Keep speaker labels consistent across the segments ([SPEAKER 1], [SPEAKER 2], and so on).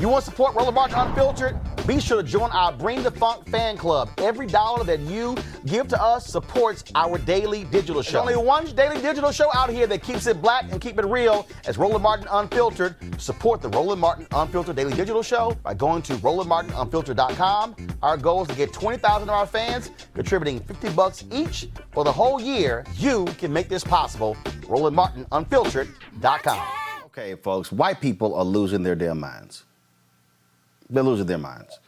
[SPEAKER 1] You want to support Roland Martin Unfiltered? Be sure to join our Bring the Funk fan club. Every dollar that you give to us supports our daily digital show. There's only one daily digital show out here that keeps it black and keep it real. It's Roland Martin Unfiltered. Support the Roland Martin Unfiltered daily digital show by going to RolandMartinUnfiltered.com. Our goal is to get 20,000 of our fans contributing $50 each for the whole year. You can make this possible. RolandMartinUnfiltered.com. Okay, folks, white people are losing their damn minds. They're losing their minds.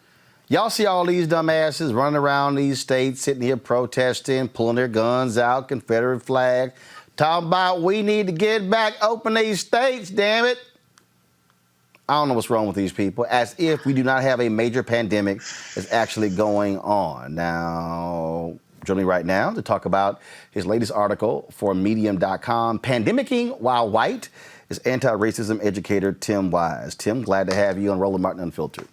[SPEAKER 1] Y'all see all these dumbasses running around these states, sitting here protesting, pulling their guns out, Confederate flag, talking about we need to get back, open these states, damn it. I don't know what's wrong with these people, as if we do not have a major pandemic that's actually going on. Now, joining me right now to talk about his latest article for Medium.com, Pandemicking While White, is anti-racism educator Tim Wise. Tim, glad to have you on Roland Martin Unfiltered.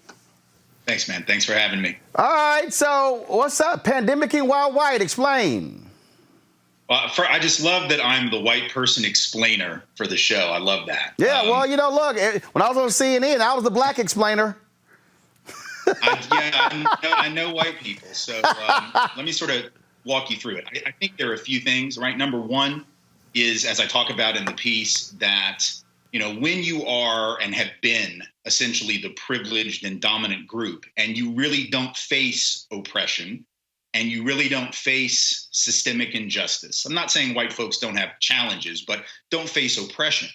[SPEAKER 2] Thanks, man. Thanks for having me.
[SPEAKER 1] All right, so what's up? Pandemicking while white, explain.
[SPEAKER 2] Well, I just love that I'm the white person explainer for the show. I love that.
[SPEAKER 1] Yeah, well, you know, look, when I was on CNN, I was the black explainer.
[SPEAKER 2] I know white people. So let me sort of walk you through it. I think there are a few things, right? Number one is, as I talk about in the piece, that, you know, when you are and have been essentially the privileged and dominant group, and you really don't face oppression, and you really don't face systemic injustice. I'm not saying white folks don't have challenges, but don't face oppression.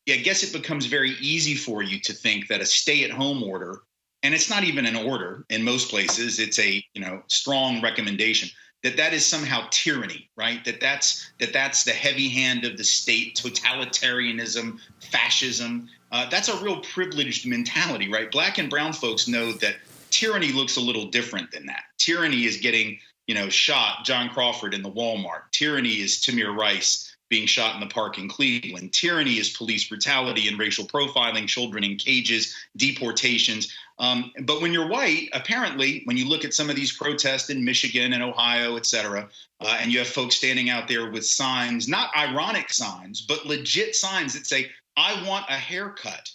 [SPEAKER 2] Yeah, I guess it becomes very easy for you to think that a stay-at-home order, and it's not even an order in most places, it's a, you know, strong recommendation, that is somehow tyranny, right? That's the heavy hand of the state, totalitarianism, fascism. That's a real privileged mentality, right? Black and brown folks know that tyranny looks a little different than that. Tyranny is getting, you know, shot, John Crawford in the Walmart. Tyranny is Tamir Rice being shot in the park in Cleveland. Tyranny is police brutality and racial profiling, children in cages, deportations. But when you're white, apparently, when you look at some of these protests in Michigan and Ohio, et cetera, and you have folks standing out there with signs, not ironic signs, but legit signs that say, I want a haircut,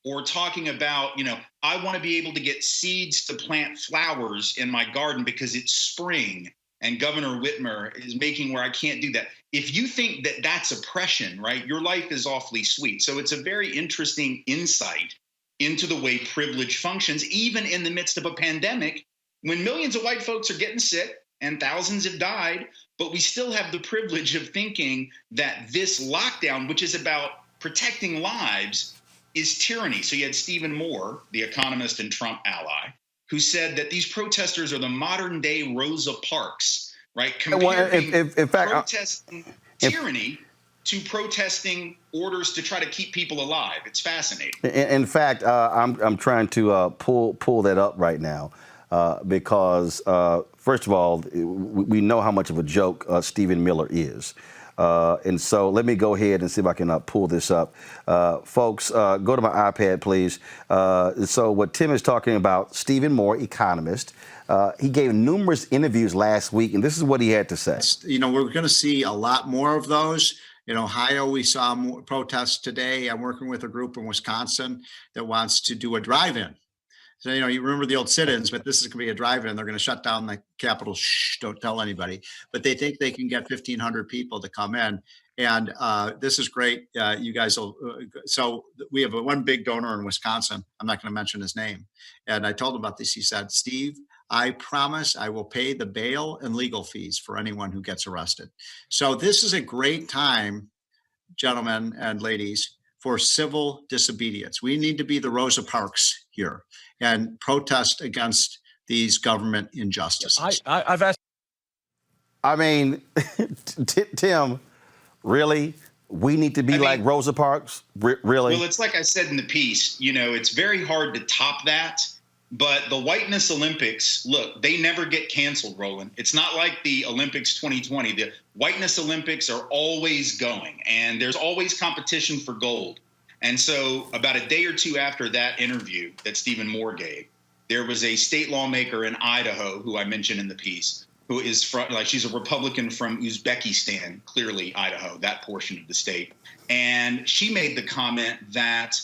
[SPEAKER 2] or talking about, you know, I want to be able to get seeds to plant flowers in my garden because it's spring. And Governor Whitmer is making where I can't do that. If you think that that's oppression, right, your life is awfully sweet. So it's a very interesting insight into the way privilege functions, even in the midst of a pandemic, when millions of white folks are getting sick and thousands have died, but we still have the privilege of thinking that this lockdown, which is about protecting lives, is tyranny. So you had Stephen Moore, the economist and Trump ally, who said that these protesters are the modern day Rosa Parks, right? Comparing
[SPEAKER 1] in fact,
[SPEAKER 2] protesting tyranny to protesting orders to try to keep people alive. It's fascinating.
[SPEAKER 1] In fact, I'm trying to pull that up right now because, first of all, we know how much of a joke Stephen Miller is. And so let me go ahead and see if I can pull this up. Folks, go to my iPad, please. So what Tim is talking about, Stephen Moore, economist, he gave numerous interviews last week, and this is what he had to say.
[SPEAKER 3] You know, we're going to see a lot more of those. In Ohio, we saw more protests today. I'm working with a group in Wisconsin that wants to do a drive-in. So, you know, you remember the old sit-ins, but this is going to be a drive-in. They're going to shut down the Capitol. Shh, don't tell anybody. But they think they can get 1,500 people to come in. And this is great. You guys will. So we have one big donor in Wisconsin. I'm not going to mention his name. And I told him about this. He said, Steve, I promise I will pay the bail and legal fees for anyone who gets arrested. So this is a great time, gentlemen and ladies, for civil disobedience. We need to be the Rosa Parks here and protest against these government injustices.
[SPEAKER 1] I've asked. I mean, Tim, really? We need to be like Rosa Parks? Really?
[SPEAKER 2] Well, it's like I said in the piece, you know, it's very hard to top that. But the Whiteness Olympics, look, they never get canceled, Roland. It's not like the Olympics 2020. The Whiteness Olympics are always going, and there's always competition for gold. And so about a day or two after that interview that Stephen Moore gave, there was a state lawmaker in Idaho, who I mentioned in the piece, who is from, like, she's a Republican from Uzbekistan, clearly Idaho, that portion of the state. And she made the comment that,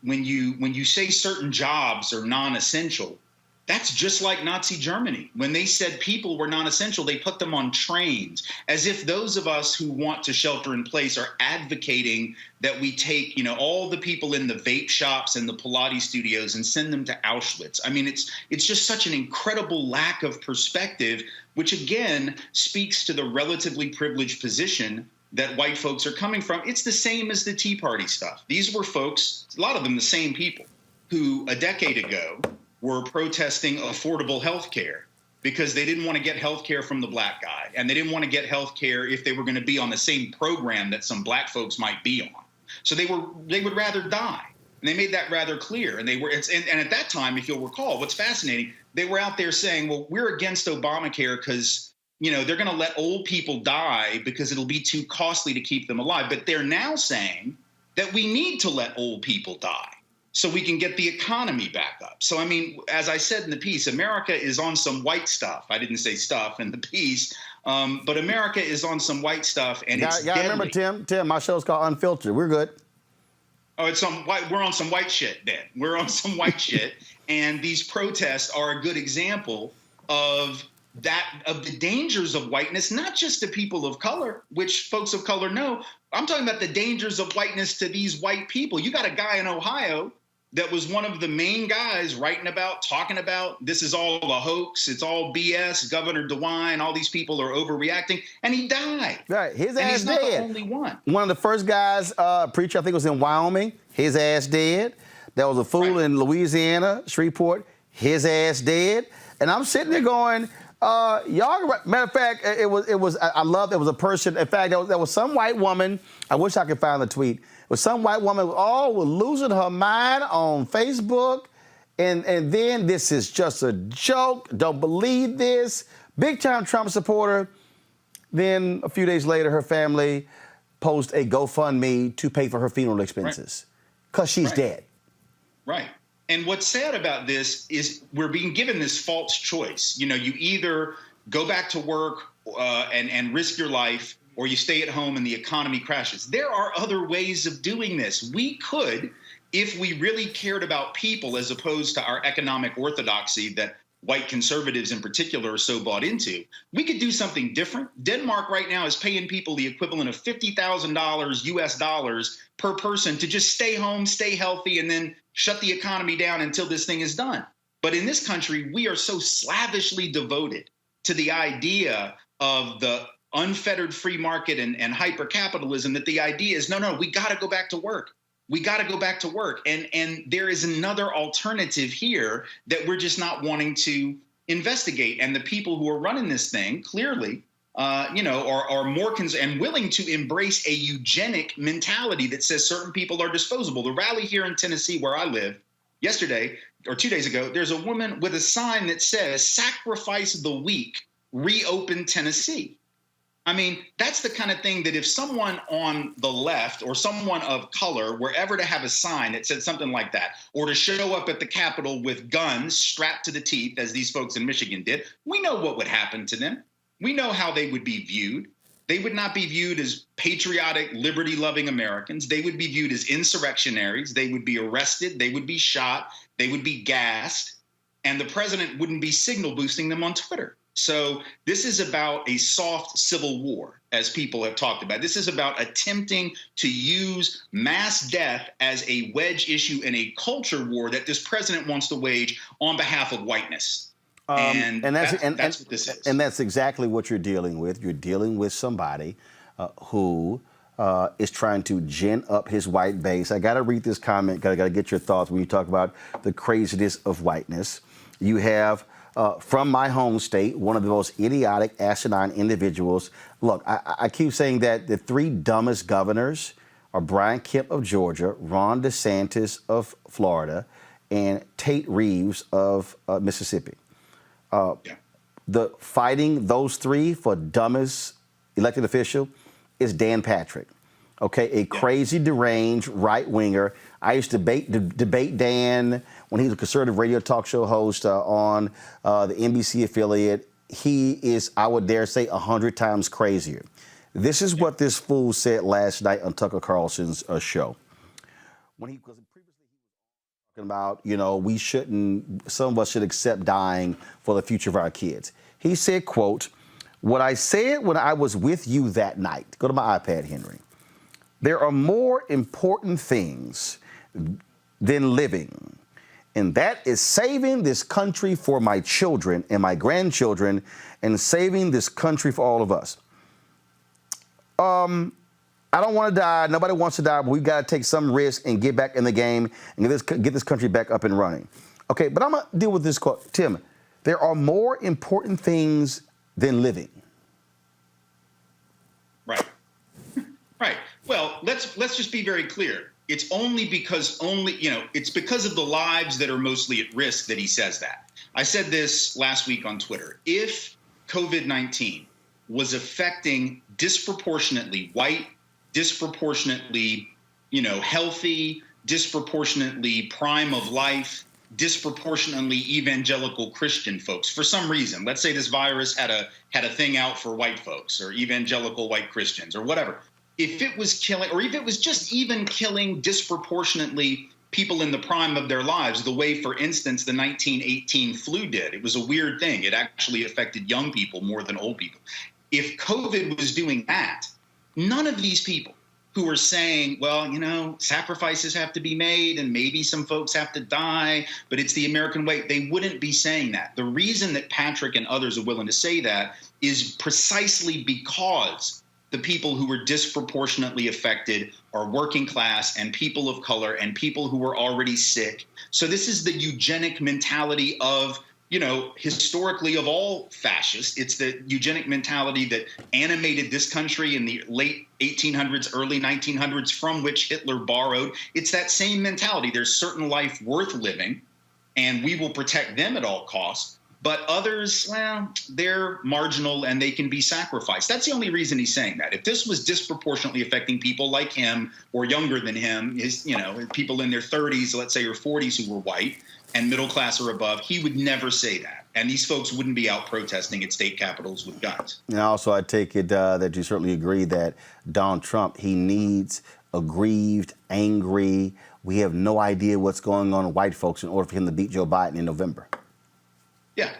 [SPEAKER 2] when you say certain jobs are non-essential, that's just like Nazi Germany. When they said people were non-essential, they put them on trains, as if those of us who want to shelter in place are advocating that we take, all the people in the vape shops and the Pilates studios and send them to Auschwitz. I mean, it's just such an incredible lack of perspective, which again speaks to the relatively privileged position that white folks are coming from. It's the same as the Tea Party stuff. These were folks, a lot of them the same people, who a decade ago were protesting affordable health care because they didn't want to get health care from the black guy, and they didn't want to get health care if they were going to be on the same program that some black folks might be on. So they would rather die. And they made that rather clear. And and at that time, if you'll recall, what's fascinating, they were out there saying, well, we're against Obamacare because they're going to let old people die because it'll be too costly to keep them alive. But they're now saying that we need to let old people die so we can get the economy back up. So, I mean, as I said in the piece, America is on some white stuff. I didn't say stuff in the piece, but America is on some white stuff, and it's deadly.
[SPEAKER 1] Remember, Tim, my show's called Unfiltered. We're good.
[SPEAKER 2] Oh, we're on some white shit then. We're on some white shit, and these protests are a good example of the dangers of whiteness, not just to people of color, which folks of color know. I'm talking about the dangers of whiteness to these white people. You got a guy in Ohio that was one of the main guys talking about this is all a hoax, it's all BS, Governor DeWine, all these people are overreacting, and he died.
[SPEAKER 1] Right, his ass
[SPEAKER 2] he's
[SPEAKER 1] dead.
[SPEAKER 2] Not the only one.
[SPEAKER 1] One of the first guys, preacher, I think it was in Wyoming, his ass dead. There was a fool in Louisiana, Shreveport, his ass dead. And I'm sitting there going, y'all, matter of fact, it was. I love there was a person. In fact, there was some white woman. I wish I could find the tweet. It was some white woman was losing her mind on Facebook, and then this is just a joke. Don't believe this. Big time Trump supporter. Then a few days later, her family post a GoFundMe to pay for her funeral expenses because she's dead. Right.
[SPEAKER 2] And what's sad about this is we're being given this false choice. You either go back to work and risk your life, or you stay at home and the economy crashes. There are other ways of doing this. We could, if we really cared about people as opposed to our economic orthodoxy that white conservatives in particular are so bought into, we could do something different. Denmark right now is paying people the equivalent of $50,000 US dollars per person to just stay home, stay healthy, and then shut the economy down until this thing is done. But in this country, we are so slavishly devoted to the idea of the unfettered free market and hyper-capitalism that the idea is, no, we got to go back to work. We got to go back to work. And there is another alternative here that we're just not wanting to investigate. And the people who are running this thing clearly, are more and willing to embrace a eugenic mentality that says certain people are disposable. The rally here in Tennessee, where I live, yesterday or 2 days ago, there's a woman with a sign that says, "Sacrifice the weak, reopen Tennessee." I mean, that's the kind of thing that if someone on the left or someone of color were ever to have a sign that said something like that, or to show up at the Capitol with guns strapped to the teeth, as these folks in Michigan did, we know what would happen to them. We know how they would be viewed. They would not be viewed as patriotic, liberty-loving Americans. They would be viewed as insurrectionaries. They would be arrested. They would be shot. They would be gassed. And the president wouldn't be signal boosting them on Twitter. So this is about a soft civil war, as people have talked about. This is about attempting to use mass death as a wedge issue in a culture war that this president wants to wage on behalf of whiteness. And that's what this is.
[SPEAKER 1] And that's exactly what you're dealing with. You're dealing with somebody who is trying to gin up his white base. I got to read this comment. Got to get your thoughts when you talk about the craziness of whiteness. You have... from my home state, one of the most idiotic, asinine individuals. Look, I keep saying that the three dumbest governors are Brian Kemp of Georgia, Ron DeSantis of Florida, and Tate Reeves of Mississippi. The fighting those three for dumbest elected official is Dan Patrick. Okay, a crazy, deranged right-winger. I used to debate Dan when he was a conservative radio talk show host on the NBC affiliate. He is, I would dare say, 100 times crazier. This is what this fool said last night on Tucker Carlson's show. When he was About, we shouldn't, some of us should accept dying for the future of our kids. He said, quote, "What I said when I was with you that night," go to my iPad, Henry, "there are more important things than living, and that is saving this country for my children and my grandchildren and saving this country for all of us." I don't want to die. Nobody wants to die, but we've got to take some risk and get back in the game and get this country back up and running. Okay, but I'm going to deal with this quote. Tim, there are more important things than living.
[SPEAKER 2] Right. Right. Well, let's just be very clear. It's because of the lives that are mostly at risk that he says that. I said this last week on Twitter. If COVID-19 was affecting disproportionately white, disproportionately, healthy, disproportionately prime of life, disproportionately evangelical Christian folks, for some reason, let's say this virus had a thing out for white folks or evangelical white Christians or whatever. If it was killing, or if it was just even killing disproportionately people in the prime of their lives, the way, for instance, the 1918 flu did. It was a weird thing. It actually affected young people more than old people. If COVID was doing that, none of these people who are saying, well, sacrifices have to be made and maybe some folks have to die, but it's the American way, they wouldn't be saying that. The reason that Patrick and others are willing to say that is precisely because the people who were disproportionately affected are working class and people of color and people who were already sick. So this is the eugenic mentality of, historically of all fascists. It's the eugenic mentality that animated this country in the late 1800s, early 1900s, from which Hitler borrowed. It's that same mentality. There's certain life worth living, and we will protect them at all costs. But others, well, they're marginal and they can be sacrificed. That's the only reason he's saying that. If this was disproportionately affecting people like him or younger than him, people in their 30s, let's say, or 40s who were white and middle class or above, he would never say that. And these folks wouldn't be out protesting at state capitals with guns.
[SPEAKER 1] And also, I take it that you certainly agree that Donald Trump, he needs aggrieved, angry, we have no idea what's going on with white folks in order for him to beat Joe Biden in November.
[SPEAKER 2] Yeah,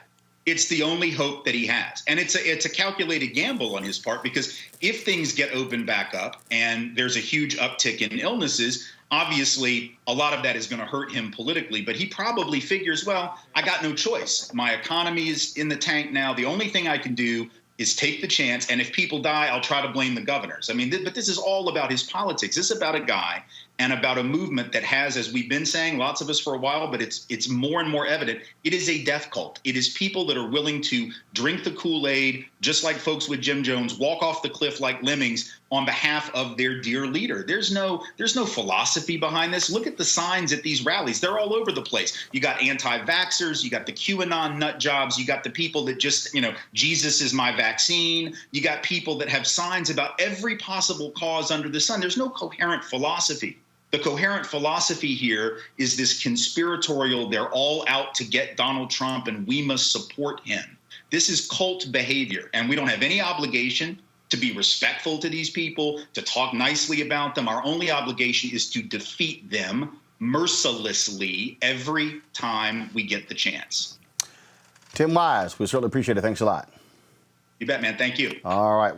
[SPEAKER 2] it's the only hope that he has. And it's a calculated gamble on his part, because if things get opened back up and there's a huge uptick in illnesses, obviously a lot of that is going to hurt him politically. But he probably figures, well, I got no choice. My economy is in the tank now. The only thing I can do is take the chance. And if people die, I'll try to blame the governors. I mean, but this is all about his politics. This is about a guy and about a movement that has, as we've been saying, lots of us for a while, but it's more and more evident, it is a death cult. It is people that are willing to drink the Kool-Aid, just like folks with Jim Jones, walk off the cliff like lemmings on behalf of their dear leader. There's no philosophy behind this. Look at the signs at these rallies. They're all over the place. You got anti-vaxxers, you got the QAnon nut jobs, you got the people that just, Jesus is my vaccine. You got people that have signs about every possible cause under the sun. There's no coherent philosophy. The coherent philosophy here is this conspiratorial, they're all out to get Donald Trump and we must support him. This is cult behavior, and we don't have any obligation to be respectful to these people, to talk nicely about them. Our only obligation is to defeat them mercilessly every time we get the chance.
[SPEAKER 1] Tim Wise, we certainly appreciate it. Thanks a lot.
[SPEAKER 2] You bet, man. Thank you.
[SPEAKER 1] All right.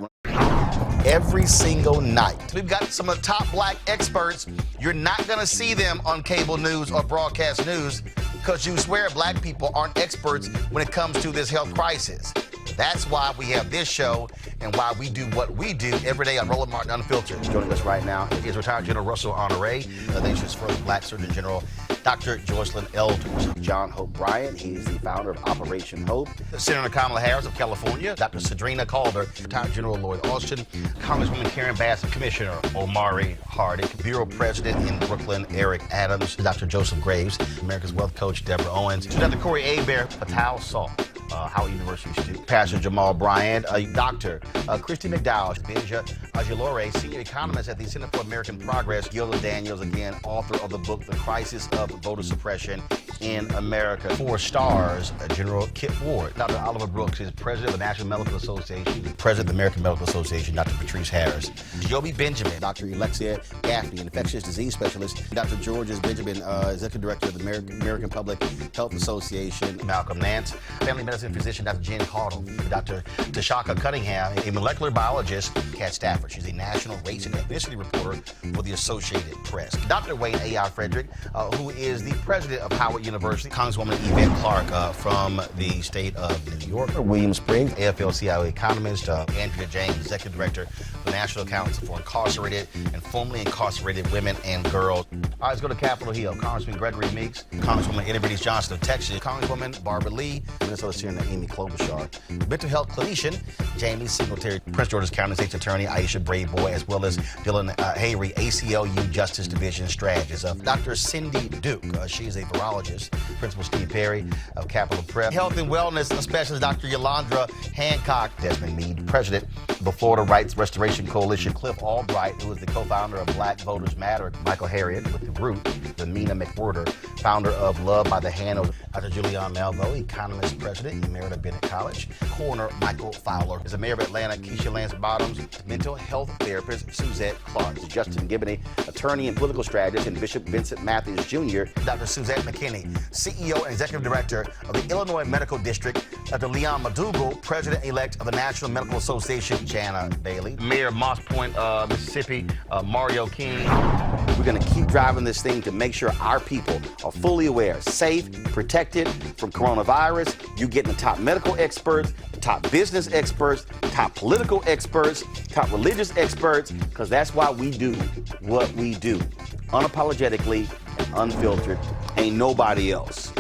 [SPEAKER 1] Every single night, we've got some of the top black experts. You're not going to see them on cable news or broadcast news because you swear black people aren't experts when it comes to this health crisis. That's why we have this show and why we do what we do every day on Roland Martin Unfiltered. Joining us right now is retired General Russell Honore, the nation's first black Surgeon General, Dr. Joycelyn Elders. John Hope Bryant, he's the founder of Operation Hope. Senator Kamala Harris of California, Dr. Sadrina Calder, retired General Lloyd Austin, Congresswoman Karen Bass, Commissioner Omari Hardick, Bureau President in Brooklyn, Eric Adams, Dr. Joseph Graves, America's Wealth Coach, Deborah Owens, Dr. Corey Hebert, Patal Saul, Howard University student, Pastor Jamal Bryant, Dr. Christy McDowell, Benja Ajilore, senior economist at the Center for American Progress, Gilda Daniels, again, author of the book, The Crisis of Voter Suppression, in America. 4 stars, General Kip Ward. Dr. Oliver Brooks is president of the National Medical Association, president of the American Medical Association, Dr. Patrice Harris. Joby Benjamin, Dr. Alexia Gaffney, infectious disease specialist. Dr. Georges Benjamin, executive director of the American Public Health Association. Malcolm Nance, family medicine physician, Dr. Jen Caudle. Dr. Tashaka Cunningham, a molecular biologist. Kat Stafford, she's a national race and ethnicity reporter for the Associated Press. Dr. Wayne A.I. Frederick, who is the president of Howard University. Congresswoman Yvette Clarke from the state of New York. William Spriggs, AFL-CIO economist. Andrea James, executive director of the National Council for Incarcerated and Formerly Incarcerated Women and Girls. All right, let's go to Capitol Hill. Congressman Gregory Meeks, Congresswoman Eddie Bernice Johnson of Texas, Congresswoman Barbara Lee, Minnesota Senator Amy Klobuchar, mental health clinician Jamie Singletary, Prince George's County State's Attorney Aisha Brayboy, as well as Dylan Hayrie, ACLU Justice Division strategist. Dr. Cindy Duke, she is a virologist. Principal Steve Perry of Capitol Prep. Health and wellness specialist Dr. Yolandra Hancock. Desmond Meade, president of the Florida Rights Restoration Coalition. Cliff Albright, who is the co-founder of Black Voters Matter. Michael Harriet with The Root. Lamina McWhorter, founder of Love by the Hand. Dr. Julianne Malvo, economist, president, Emerita Bennett College. Coroner Michael Fowler is the mayor of Atlanta. Keisha Lance Bottoms, mental health therapist Suzette Clark. Justin Gibney, attorney and political strategist, and Bishop Vincent Matthews Jr. Dr. Suzette McKinney, CEO and executive director of the Illinois Medical District. Dr. Leon McDougall, president-elect of the National Medical Association. Jana Bailey, mayor of Moss Point, Mississippi. Mario King. We're going to keep driving this thing to make sure our people are fully aware, safe, protected from coronavirus. You're getting the top medical experts, the top business experts, top political experts, top religious experts, because that's why we do what we do. Unapologetically and unfiltered. Ain't nobody else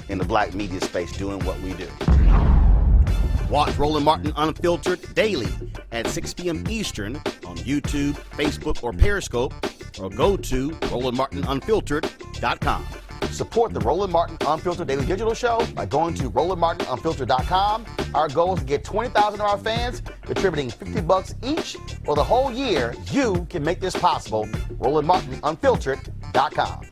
[SPEAKER 1] in the black media space doing what we do. Watch Roland Martin Unfiltered daily at 6 p.m. Eastern on YouTube, Facebook, or Periscope, or go to RolandMartinUnfiltered.com. Support the Roland Martin Unfiltered Daily Digital Show by going to RolandMartinUnfiltered.com. Our goal is to get 20,000 of our fans contributing $50 each for the whole year. You can make this possible. RolandMartinUnfiltered.com.